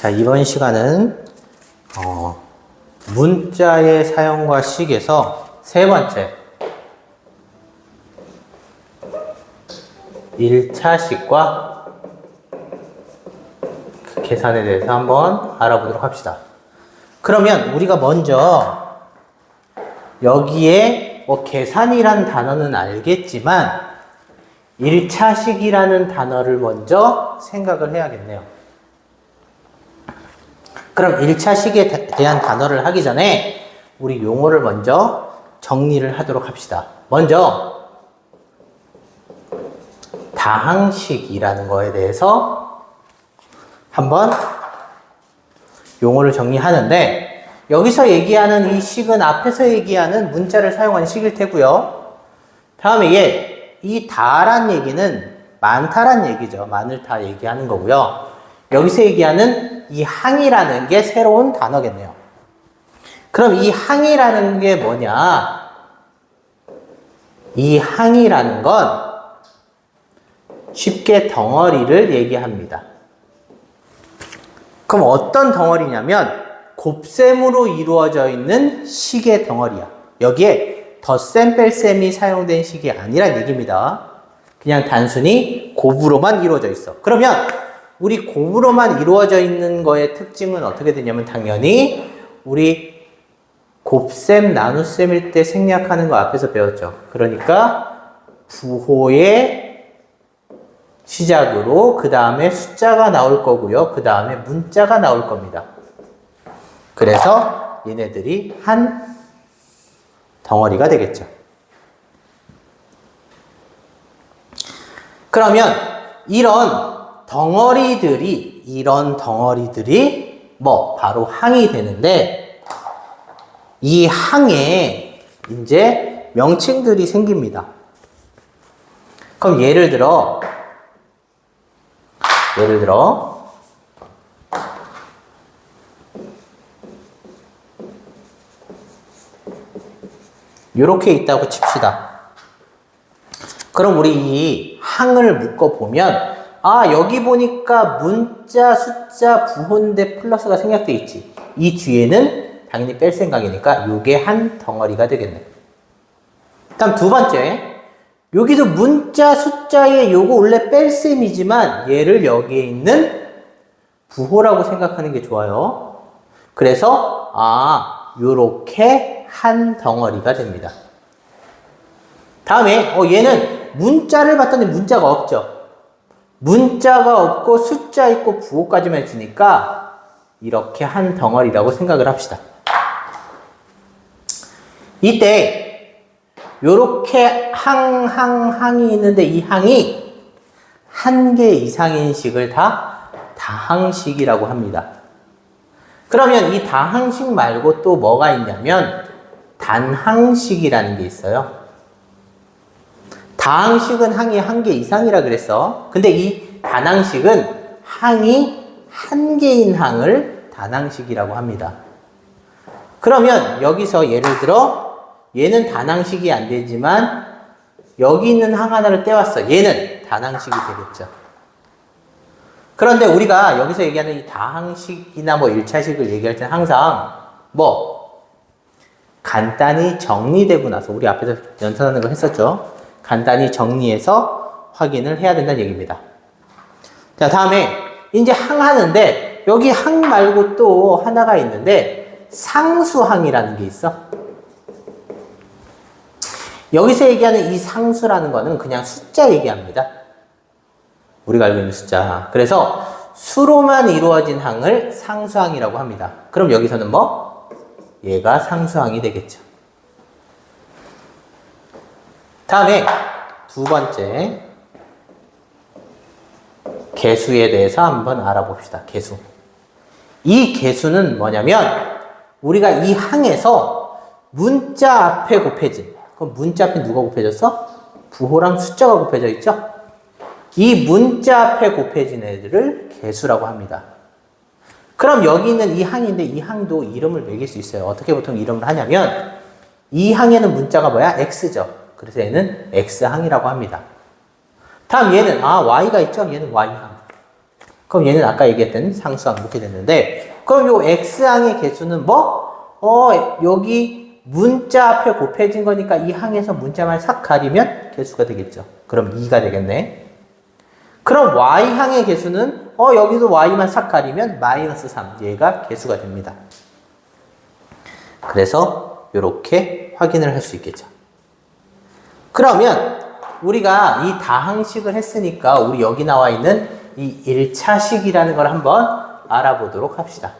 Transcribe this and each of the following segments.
자, 이번 시간은 문자의 사용과 식에서 세 번째 1차 식과 계산에 대해서 한번 알아보도록 합시다. 그러면 우리가 먼저 여기에 계산이란 단어는 알겠지만 1차 식이라는 단어를 먼저 생각을 해야겠네요. 그럼 1차 식에 대한 단어를 하기 전에 우리 용어를 먼저 정리를 하도록 합시다. 먼저 다항식이라는 거에 대해서 한번 용어를 정리하는데, 여기서 얘기하는 이 식은 앞에서 얘기하는 문자를 사용한 식일 테고요. 다음에 이 다란 얘기는 많다란 얘기죠. 많을 다 얘기하는 거고요. 여기서 얘기하는 이 항이라는 게 새로운 단어겠네요. 그럼 이 항이라는 게 뭐냐? 이 항이라는 건 쉽게 덩어리를 얘기합니다. 그럼 어떤 덩어리냐면 곱셈으로 이루어져 있는 식의 덩어리야. 여기에 덧셈 뺄셈이 사용된 식이 아니란 얘기입니다. 그냥 단순히 곱으로만 이루어져 있어. 그러면 우리 곱으로만 이루어져 있는 거의 특징은 어떻게 되냐면 당연히 우리 곱셈 나눗셈일 때 생략하는 거 앞에서 배웠죠. 그러니까 부호의 시작으로 그 다음에 숫자가 나올 거고요. 그 다음에 문자가 나올 겁니다. 그래서 얘네들이 한 덩어리가 되겠죠. 그러면 이런 덩어리들이 바로 항이 되는데, 이 항에 이제 명칭들이 생깁니다. 그럼 예를 들어 이렇게 있다고 칩시다. 그럼 우리 이 항을 묶어보면 여기 보니까 문자, 숫자, 부호인데 플러스가 생략되어 있지. 이 뒤에는 당연히 뺄 생각이니까 이게 한 덩어리가 되겠네. 다음 두 번째, 여기도 문자, 숫자에 요거 원래 뺄셈이지만 얘를 여기에 있는 부호라고 생각하는 게 좋아요. 그래서 요렇게 한 덩어리가 됩니다. 다음에 얘는 문자를 봤더니 문자가 없죠. 문자가 없고 숫자 있고 부호까지만 있으니까 이렇게 한 덩어리라고 생각을 합시다. 이때 요렇게 항이 있는데 이 항이 한 개 이상인 식을 다 다항식이라고 합니다. 그러면 이 다항식 말고 또 뭐가 있냐면 단항식이라는 게 있어요. 다항식은 항이 한 개 이상이라 그랬어. 근데 이 단항식은 항이 한 개인 항을 단항식이라고 합니다. 그러면 여기서 예를 들어 얘는 단항식이 안 되지만 여기 있는 항 하나를 떼왔어. 얘는 단항식이 되겠죠. 그런데 우리가 여기서 얘기하는 이 다항식이나 1차식을 얘기할 때는 항상 간단히 정리되고 나서, 우리 앞에서 연산하는 거 했었죠. 간단히 정리해서 확인을 해야 된다는 얘기입니다. 자, 다음에 이제 항 하는데 여기 항 말고 또 하나가 있는데 상수항이라는 게 있어. 여기서 얘기하는 이 상수라는 거는 그냥 숫자 얘기합니다. 우리가 알고 있는 숫자. 그래서 수로만 이루어진 항을 상수항이라고 합니다. 그럼 여기서는 얘가 상수항이 되겠죠. 다음에 두 번째 개수에 대해서 한번 알아봅시다. 개수. 이 개수는 뭐냐면 우리가 이 항에서 문자 앞에 곱해진, 그럼 문자 앞에 누가 곱해졌어? 부호랑 숫자가 곱해져 있죠? 이 문자 앞에 곱해진 애들을 개수라고 합니다. 그럼 여기 있는 이 항인데 이 항도 이름을 매길 수 있어요. 어떻게 보통 이름을 하냐면 이 항에는 문자가 뭐야? X죠. 그래서 얘는 X항이라고 합니다. 다음 얘는 Y가 있죠? 얘는 Y항. 그럼 얘는 아까 얘기했던 상수항 이렇게 됐는데, 그럼 요 x항의 개수는 뭐? 여기 문자 앞에 곱해진 거니까 이 항에서 문자만 싹 가리면 개수가 되겠죠. 그럼 2가 되겠네. 그럼 y항의 개수는 여기도 y만 싹 가리면 마이너스 3, 얘가 개수가 됩니다. 그래서 이렇게 확인을 할 수 있겠죠. 그러면 우리가 이 다항식을 했으니까 우리 여기 나와 있는 이 1차식이라는 걸 한번 알아보도록 합시다.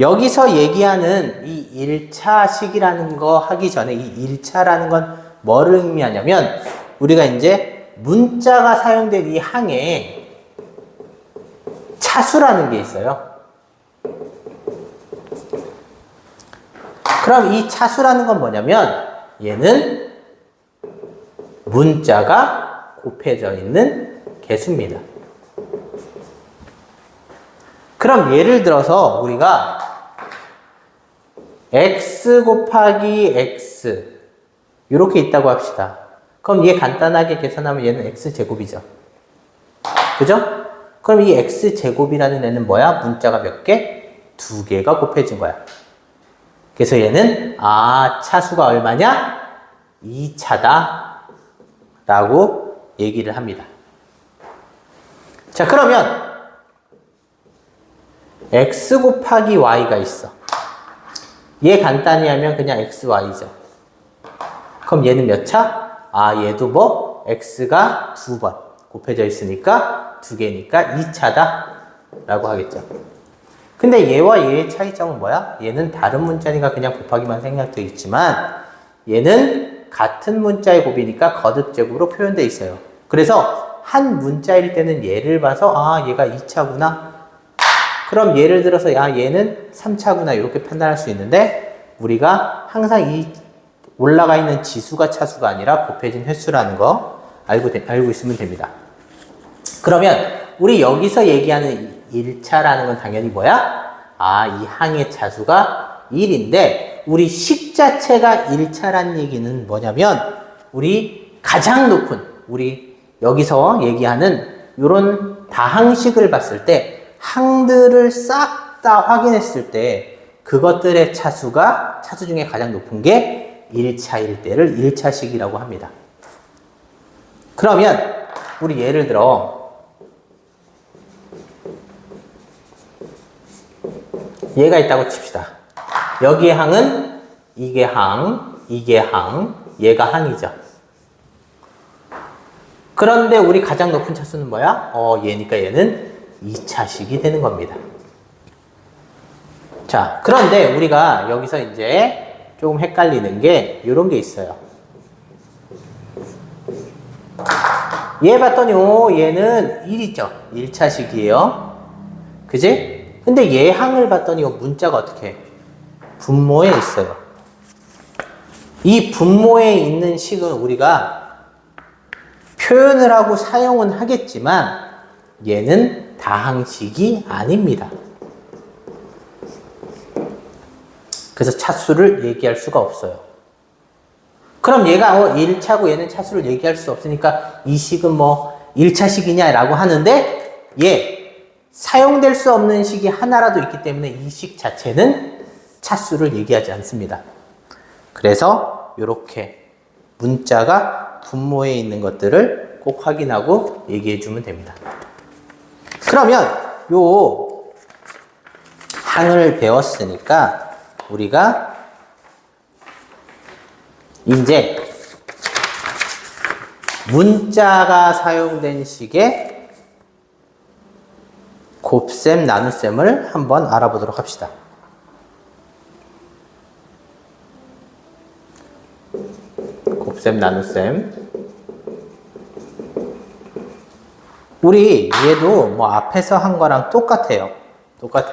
여기서 얘기하는 이 1차식이라는 거 하기 전에 이 1차라는 건 뭐를 의미하냐면, 우리가 이제 문자가 사용된 이 항에 차수라는 게 있어요. 그럼 이 차수라는 건 뭐냐면, 얘는 문자가 곱해져 있는 개수입니다. 그럼 예를 들어서 우리가 x 곱하기 x 이렇게 있다고 합시다. 그럼 얘 간단하게 계산하면 얘는 x제곱이죠. 그죠? 그럼 이 x제곱이라는 애는 뭐야? 문자가 몇 개? 2개가 곱해진 거야. 그래서 얘는 차수가 얼마냐? 2차다 라고 얘기를 합니다. 자, 그러면 x 곱하기 y가 있어. 얘 간단히 하면 그냥 xy죠. 그럼 얘는 몇 차? 얘도 뭐 x가 2번 곱해져 있으니까 2개니까 2차다 라고 하겠죠. 근데 얘와 얘의 차이점은 뭐야? 얘는 다른 문자니까 그냥 곱하기만 생략되어 있지만, 얘는 같은 문자의 곱이니까 거듭제곱으로 표현되어 있어요. 그래서 한 문자일 때는 얘를 봐서 얘가 2차구나. 그럼 예를 들어서 얘는 3차구나 이렇게 판단할 수 있는데, 우리가 항상 이 올라가 있는 지수가 차수가 아니라 곱해진 횟수라는 거 알고 있으면 됩니다. 그러면 우리 여기서 얘기하는 1차라는 건 당연히 뭐야? 이 항의 차수가 1인데 우리 식 자체가 1차란 얘기는 뭐냐면, 우리 가장 높은, 우리 여기서 얘기하는 이런 다항식을 봤을 때 항들을 싹 다 확인했을 때 그것들의 차수 중에 가장 높은 게 1차일 때를 1차식이라고 합니다. 그러면 우리 예를 들어 얘가 있다고 칩시다. 여기의 항은 이게 항, 이게 항, 얘가 항이죠. 그런데 우리 가장 높은 차수는 뭐야? 얘니까 얘는 2차식이 되는 겁니다. 자, 그런데 우리가 여기서 이제 조금 헷갈리는 게 이런 게 있어요. 얘 봤더니 얘는 1이죠. 1차식이에요. 그지? 근데 얘 항을 봤더니 문자가 어떻게 해? 분모에 있어요. 이 분모에 있는 식은 우리가 표현을 하고 사용은 하겠지만 얘는 다항식이 아닙니다. 그래서 차수를 얘기할 수가 없어요. 그럼 얘가 1차고 얘는 차수를 얘기할 수 없으니까 이 식은 뭐 1차식이냐 라고 하는데, 사용될 수 없는 식이 하나라도 있기 때문에 이 식 자체는 차수를 얘기하지 않습니다. 그래서 이렇게 문자가 분모에 있는 것들을 꼭 확인하고 얘기해 주면 됩니다. 그러면 요 항을 배웠으니까 우리가 이제 문자가 사용된 식의 곱셈, 나눗셈을 한번 알아보도록 합시다. 곱셈, 나눗셈. 우리 얘도 뭐 앞에서 한 거랑 똑같아요. 똑같아.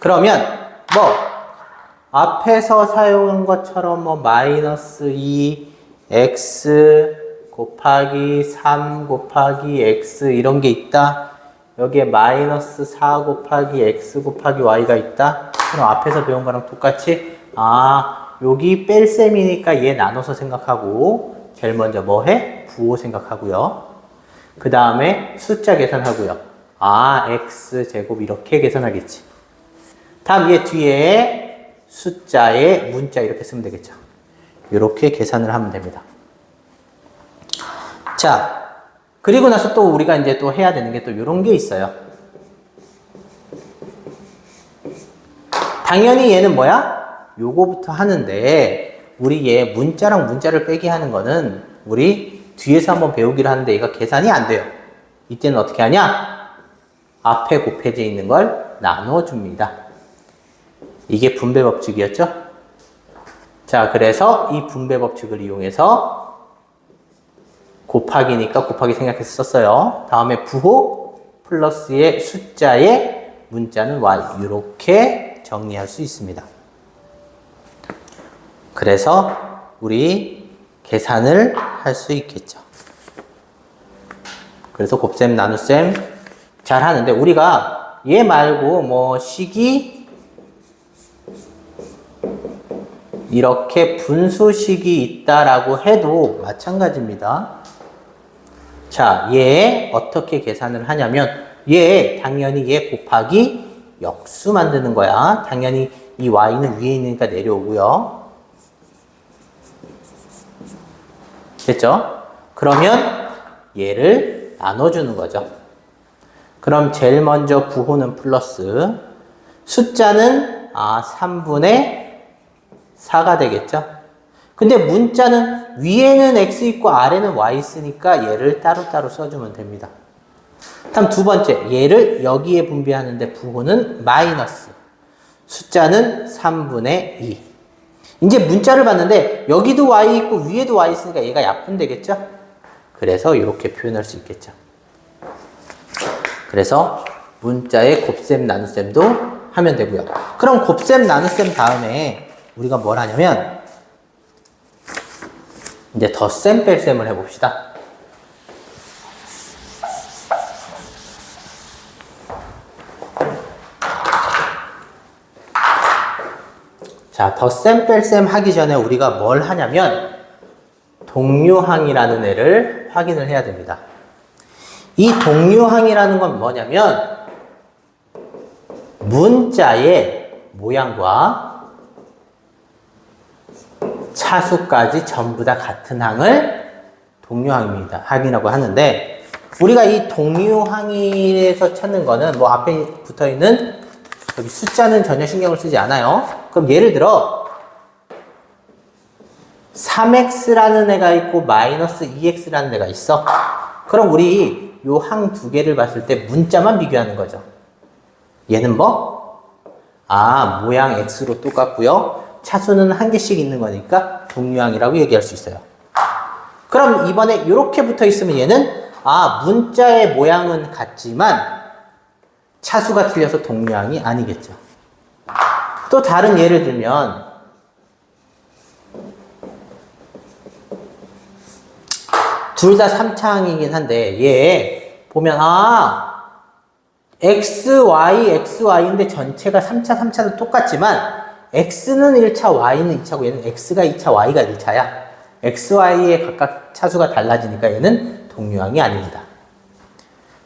그러면 뭐 앞에서 사용한 것처럼 뭐 마이너스 2 x 곱하기 3 곱하기 x 이런 게 있다. 여기에 마이너스 4 곱하기 x 곱하기 y가 있다. 그럼 앞에서 배운 거랑 똑같이 여기 뺄셈이니까 얘 나눠서 생각하고 제일 먼저 뭐 해? 부호 생각하고요. 그 다음에 숫자 계산하고요. x제곱 이렇게 계산하겠지. 다음 얘 뒤에 숫자에 문자 이렇게 쓰면 되겠죠. 이렇게 계산을 하면 됩니다. 자, 그리고 나서 또 우리가 이제 또 해야 되는 게 또 이런 게 있어요. 당연히 얘는 뭐야? 요거부터 하는데 우리 얘 문자랑 문자를 빼기 하는 거는 우리 뒤에서 한번 배우기로 하는데 얘가 계산이 안 돼요. 이때는 어떻게 하냐? 앞에 곱해져 있는 걸 나눠줍니다. 이게 분배 법칙이었죠? 자, 그래서 이 분배 법칙을 이용해서 곱하기니까 곱하기 생각해서 썼어요. 다음에 부호 플러스의 숫자의 문자는 y 이렇게 정리할 수 있습니다. 그래서 우리 계산을 할 수 있겠죠. 그래서 곱셈 나눗셈 잘 하는데 우리가 얘 말고 뭐 식이 이렇게 분수식이 있다라고 해도 마찬가지입니다. 자, 얘 어떻게 계산을 하냐면 얘 당연히 얘 곱하기 역수 만드는 거야. 당연히 이 y는 위에 있으니까 내려오고요. 됐죠? 그러면 얘를 나눠주는 거죠. 그럼 제일 먼저 부호는 플러스, 숫자는 3분의 4가 되겠죠? 근데 문자는 위에는 x 있고 아래는 y 있으니까 얘를 따로따로 써주면 됩니다. 다음 두 번째, 얘를 여기에 분배하는데 부호는 마이너스, 숫자는 3분의 2. 이제 문자를 봤는데 여기도 y 있고 위에도 y 있으니까 얘가 약분되겠죠? 그래서 이렇게 표현할 수 있겠죠. 그래서 문자의 곱셈 나눗셈도 하면 되고요. 그럼 곱셈 나눗셈 다음에 우리가 뭘 하냐면 이제 덧셈 뺄셈을 해봅시다. 자, 덧셈 뺄셈 하기 전에 우리가 뭘 하냐면 동류항이라는 애를 확인을 해야 됩니다. 이 동류항이라는 건 뭐냐면 문자의 모양과 차수까지 전부 다 같은 항을 동류항입니다. 항이라고 하는데 우리가 이 동류항에서 찾는 거는 뭐 앞에 붙어있는 여기 숫자는 전혀 신경을 쓰지 않아요. 그럼 예를 들어 3x라는 애가 있고 마이너스 2x라는 애가 있어. 그럼 우리 요 항 두 개를 봤을 때 문자만 비교하는 거죠. 얘는 뭐? 모양 x로 똑같고요. 차수는 한 개씩 있는 거니까 동류항이라고 얘기할 수 있어요. 그럼 이번에 이렇게 붙어 있으면 얘는 문자의 모양은 같지만 차수가 틀려서 동류항이 아니겠죠. 또 다른 예를 들면 둘 다 3차항이긴 한데 얘 보면 xy인데 전체가 3차, 3차도 똑같지만 x는 1차, y는 2차고 얘는 x가 2차, y가 1차야. xy의 각각 차수가 달라지니까 얘는 동류항이 아닙니다.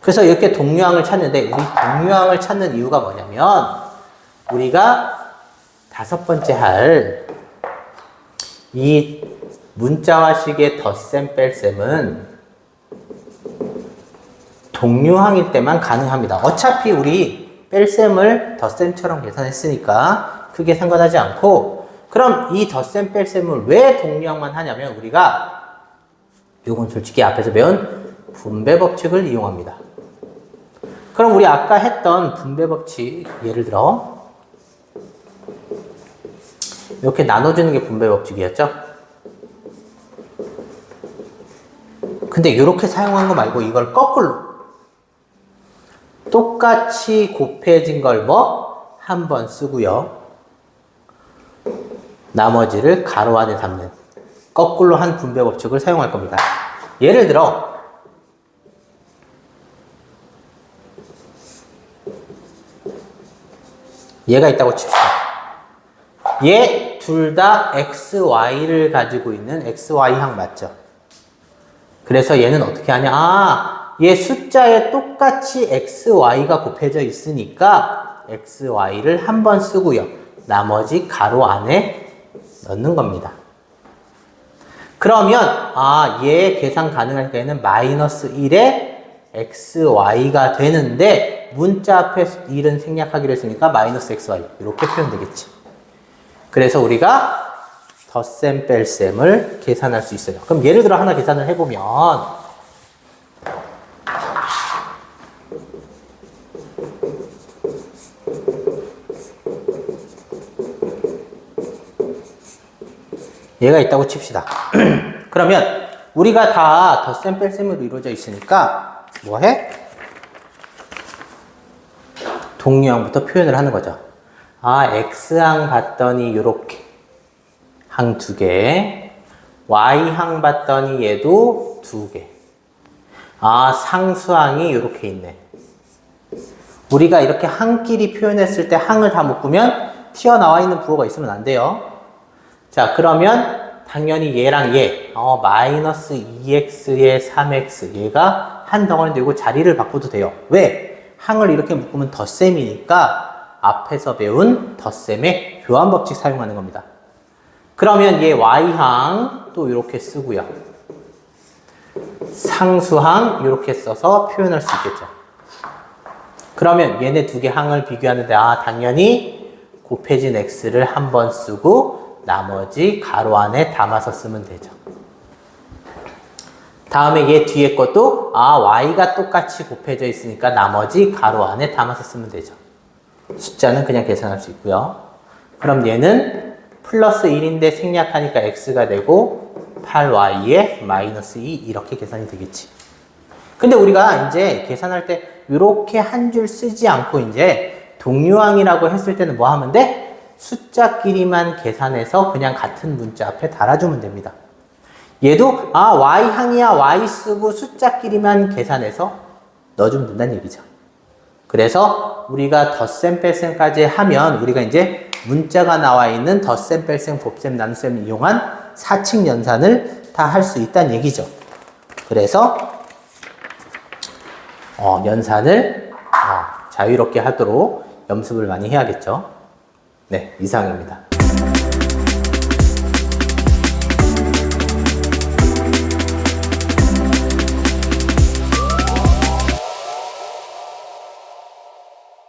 그래서 이렇게 동류항을 찾는데 우리 동류항을 찾는 이유가 뭐냐면 우리가 다섯 번째 할 이 문자와식의 덧셈 뺄셈은 동류항일 때만 가능합니다. 어차피 우리 뺄셈을 덧셈처럼 계산했으니까 크게 상관하지 않고 그럼 이 덧셈 뺄셈을 왜 동류항만 하냐면 우리가 요건 솔직히 앞에서 배운 분배 법칙을 이용합니다. 그럼 우리 아까 했던 분배 법칙 예를 들어 이렇게 나눠주는 게 분배 법칙이었죠? 근데 이렇게 사용한 거 말고 이걸 거꾸로 똑같이 곱해진 걸 한 번 쓰고요. 나머지를 가로 안에 담는 거꾸로 한 분배 법칙을 사용할 겁니다. 예를 들어 얘가 있다고 칩시다. 얘 둘 다 xy를 가지고 있는 xy항 맞죠? 그래서 얘는 어떻게 하냐? 얘 숫자에 똑같이 x, y가 곱해져 있으니까 x, y를 한 번 쓰고요. 나머지 가로 안에 넣는 겁니다. 그러면 얘 계산 가능하니까 얘는 마이너스 1에 x, y가 되는데 문자 앞에 1은 생략하기로 했으니까 마이너스 x, y 이렇게 표현되겠지. 그래서 우리가 덧셈 뺄셈을 계산할 수 있어요. 그럼 예를 들어 하나 계산을 해보면 얘가 있다고 칩시다. 그러면 우리가 다 덧셈 뺄셈으로 이루어져 있으니까 뭐해? 동류항부터 표현을 하는 거죠. x항 봤더니 요렇게 항 2개, y항 봤더니 얘도 2개. 상수항이 이렇게 있네. 우리가 이렇게 항끼리 표현했을 때 항을 다 묶으면 튀어나와 있는 부호가 있으면 안 돼요. 자, 그러면 당연히 얘랑 얘, 마이너스 2x에 3x, 얘가 한 덩어리 되고 자리를 바꿔도 돼요. 왜? 항을 이렇게 묶으면 덧셈이니까 앞에서 배운 덧셈의 교환 법칙 사용하는 겁니다. 그러면 얘 y항 또 이렇게 쓰고요. 상수항 이렇게 써서 표현할 수 있겠죠. 그러면 얘네 두 개 항을 비교하는데 당연히 곱해진 x를 한 번 쓰고 나머지 가로 안에 담아서 쓰면 되죠. 다음에 얘 뒤에 것도 y가 똑같이 곱해져 있으니까 나머지 가로 안에 담아서 쓰면 되죠. 숫자는 그냥 계산할 수 있고요. 그럼 얘는 플러스 1인데 생략하니까 x가 되고 8y에 마이너스 2 이렇게 계산이 되겠지. 근데 우리가 이제 계산할 때 이렇게 한 줄 쓰지 않고 이제 동류항이라고 했을 때는 뭐 하면 돼? 숫자끼리만 계산해서 그냥 같은 문자 앞에 달아주면 됩니다. 얘도 y항이야 y 쓰고 숫자끼리만 계산해서 넣어주면 된다는 얘기죠. 그래서 우리가 덧셈 뺄셈까지 하면 우리가 이제 문자가 나와 있는 덧셈 뺄셈 곱셈 나눗셈을 이용한 사칙 연산을 다 할 수 있다는 얘기죠. 그래서 연산을 자유롭게 하도록 연습을 많이 해야겠죠. 네, 이상입니다.